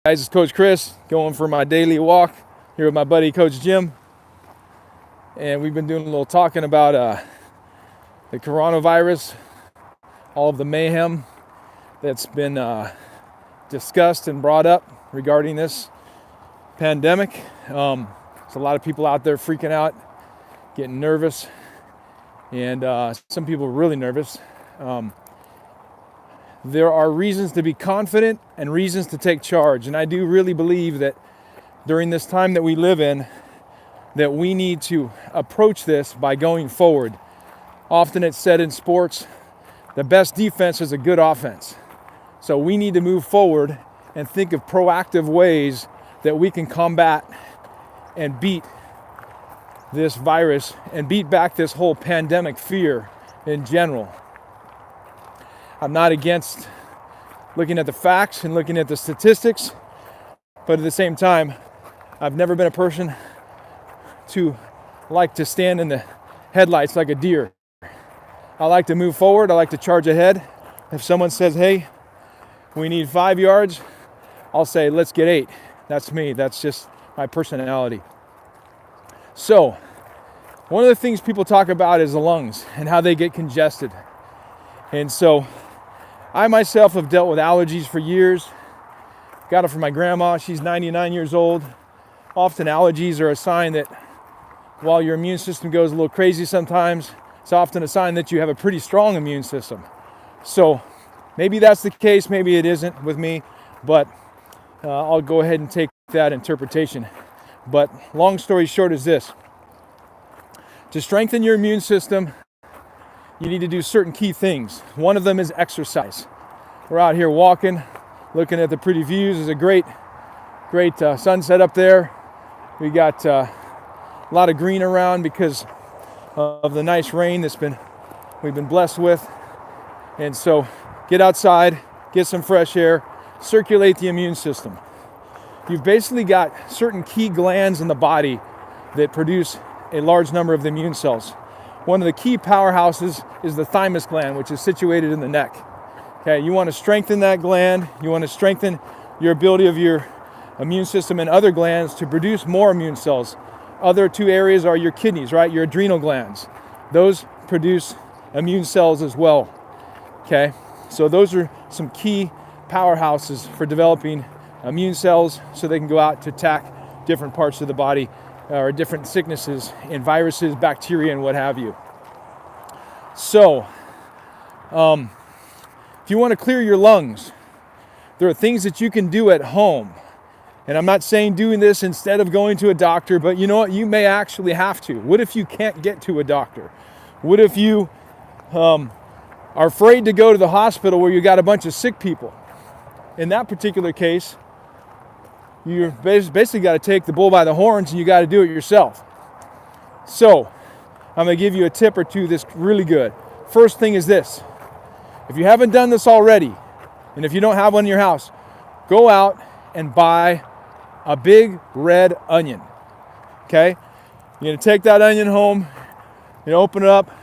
Guys, it's Coach Chris going for my daily walk here with my buddy Coach Jim, and we've been doing a little talking about the coronavirus, all of the mayhem that's been discussed and brought up regarding this pandemic. There's a lot of people out there freaking out, getting nervous, and some people are really nervous. There are reasons to be confident and reasons to take charge. And I do really believe that during this time that we live in, that we need to approach this by going forward. Often it's said in sports, the best defense is a good offense. So we need to move forward and think of proactive ways that we can combat and beat this virus and beat back this whole pandemic fear in general. I'm not against looking at the facts and looking at the statistics, but at the same time, I've never been a person to like to stand in the headlights like a deer. I like to move forward. I like to charge ahead. If someone says, hey, we need 5 yards, I'll say, let's get 8. That's me. That's just my personality. So, one of the things people talk about is the lungs and how they get congested. And so, I myself have dealt with allergies for years. Got it from my grandma. She's 99 years old. Often allergies are a sign that while your immune system goes a little crazy sometimes, it's often a sign that you have a pretty strong immune system. So maybe that's the case, maybe it isn't with me, but I'll go ahead and take that interpretation. But long story short is this. To strengthen your immune system, you need to do certain key things. One of them is exercise. We're out here walking, looking at the pretty views. There's a great sunset up there. We got a lot of green around because of the nice rain we've been blessed with. And so get outside, get some fresh air, circulate the immune system. You've basically got certain key glands in the body that produce a large number of the immune cells. One of the key powerhouses is the thymus gland, which is situated in the neck. Okay, you want to strengthen that gland. You want to strengthen your ability of your immune system and other glands to produce more immune cells. Other two areas are your kidneys, right? Your adrenal glands. Those produce immune cells as well. Okay, so those are some key powerhouses for developing immune cells so they can go out to attack different parts of the body or different sicknesses and viruses, bacteria, and what have you. So, if you want to clear your lungs, there are things that you can do at home. And I'm not saying doing this instead of going to a doctor, but you know what? You may actually have to. What if you can't get to a doctor? What if you are afraid to go to the hospital where you got a bunch of sick people? In that particular case, you basically got to take the bull by the horns and you got to do it yourself. So, I'm going to give you a tip or two that's really good. First thing is this. If you haven't done this already, and if you don't have one in your house, go out and buy a big red onion. Okay? You're going to take that onion home, open it up,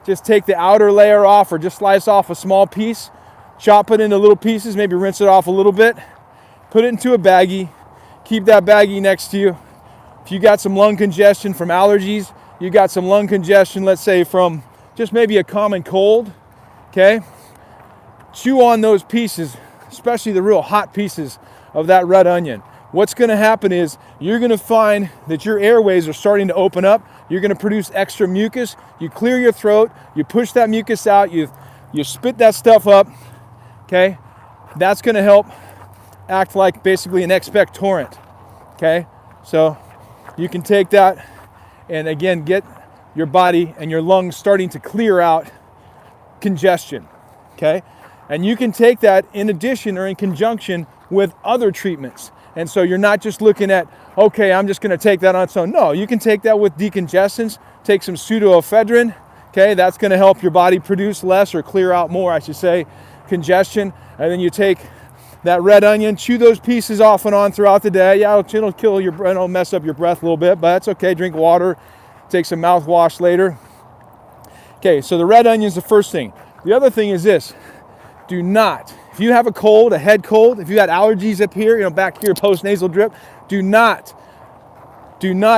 just take the outer layer off or just slice off a small piece, chop it into little pieces, maybe rinse it off a little bit, put it into a baggie. Keep that baggie next to you. If you got some lung congestion from allergies, you got some lung congestion, let's say from just maybe a common cold, okay? Chew on those pieces, especially the real hot pieces of that red onion. What's going to happen is you're going to find that your airways are starting to open up. You're going to produce extra mucus. You clear your throat. You push that mucus out. You spit that stuff up, okay? That's going to help act like basically an expectorant, okay? So you can take that and again get your body and your lungs starting to clear out congestion, okay? And you can take that in addition or in conjunction with other treatments. And so you're not just looking at, okay, I'm just going to take that on its own. No, you can take that with decongestants, take some pseudoephedrine, okay? That's going to help your body produce less or clear out more, I should say, congestion. And then you take that red onion, chew those pieces off and on throughout the day. Yeah, it'll mess up your breath a little bit, but that's okay. Drink water, take some mouthwash later. Okay, so the red onion is the first thing. The other thing is this. Do not If you have a cold, a head cold, if you got allergies up here, back here, post-nasal drip, do not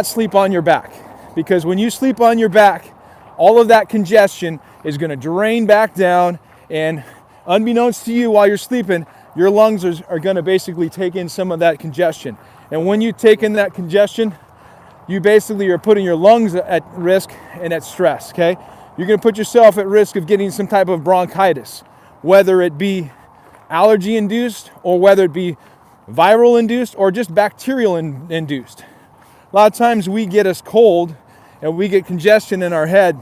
sleep on your back. Because when you sleep on your back, all of that congestion is going to drain back down, and unbeknownst to you while you're sleeping, your lungs are going to basically take in some of that congestion. And when you take in that congestion, you basically are putting your lungs at risk and at stress, okay? You're going to put yourself at risk of getting some type of bronchitis, whether it be allergy induced or whether it be viral induced or just bacterial induced. A lot of times we get us cold and we get congestion in our head,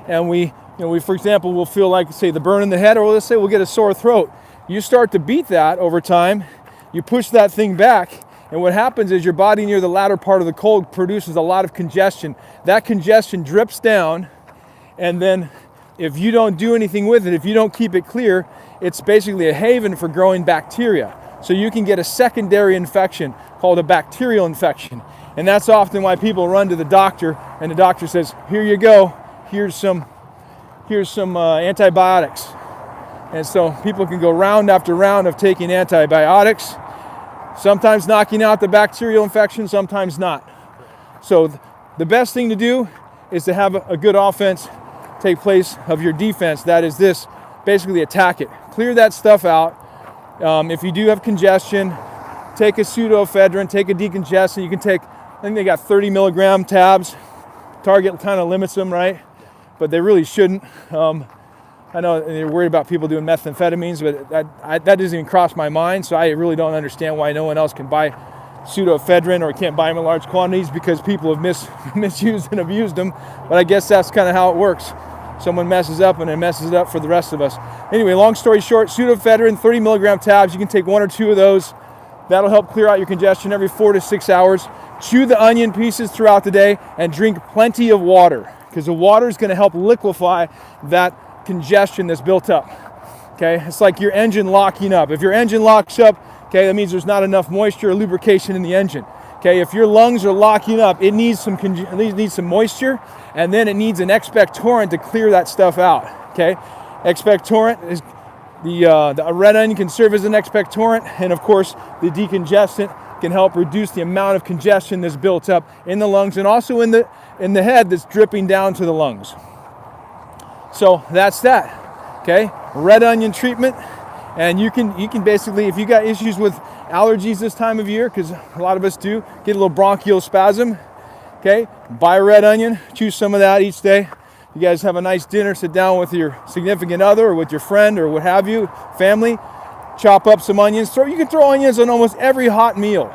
and we, for example, will feel like, say, the burn in the head, or let's say we'll get a sore throat. You start to beat that over time, you push that thing back, and what happens is your body near the latter part of the cold produces a lot of congestion. That congestion drips down, and then if you don't do anything with it, if you don't keep it clear, it's basically a haven for growing bacteria. So you can get a secondary infection called a bacterial infection. And that's often why people run to the doctor, and the doctor says, here you go, here's some antibiotics. And so people can go round after round of taking antibiotics, sometimes knocking out the bacterial infection, sometimes not. So the best thing to do is to have a good offense take place of your defense. That is this, basically attack it. Clear that stuff out. If you do have congestion, take a pseudoephedrine, take a decongestant. You can take, I think they got 30 milligram tabs. Target kind of limits them, right? But they really shouldn't. I know they're worried about people doing methamphetamines, but that doesn't even cross my mind. So I really don't understand why no one else can buy pseudoephedrine or can't buy them in large quantities, because people have misused and abused them. But I guess that's kind of how it works. Someone messes up and it messes it up for the rest of us. Anyway, long story short, pseudoephedrine, 30 milligram tabs. You can take 1 or 2 of those. That'll help clear out your congestion every 4 to 6 hours. Chew the onion pieces throughout the day and drink plenty of water, because the water is going to help liquefy that congestion that's built up. Okay, it's like your engine locking up. If your engine locks up, okay, that means there's not enough moisture or lubrication in the engine. Okay, if your lungs are locking up, it needs some moisture, and then it needs an expectorant to clear that stuff out. Okay, expectorant is the red onion can serve as an expectorant, and of course the decongestant can help reduce the amount of congestion that's built up in the lungs and also in the head that's dripping down to the lungs. So that's that. Okay, red onion treatment, and you can basically, if you got issues with allergies this time of year, because a lot of us do get a little bronchial spasm, okay, buy red onion, chew some of that each day. You guys have a nice dinner, sit down with your significant other or with your friend or what have you, family, chop up some onions. You can throw onions on almost every hot meal.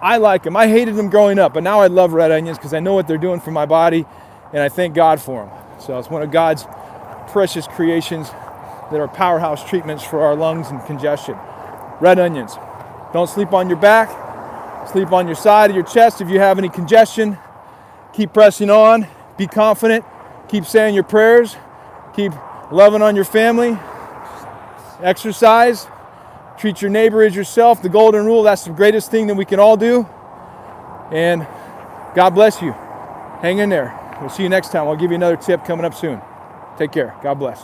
I like them. I hated them growing up, but now I love red onions because I know what they're doing for my body, and I thank God for them. So it's one of God's precious creations that are powerhouse treatments for our lungs and congestion. Red onions. Don't sleep on your back. Sleep on your side of your chest if you have any congestion. Keep pressing on. Be confident. Keep saying your prayers. Keep loving on your family. Exercise. Treat your neighbor as yourself. The golden rule, that's the greatest thing that we can all do. And God bless you. Hang in there. We'll see you next time. I'll give you another tip coming up soon. Take care. God bless.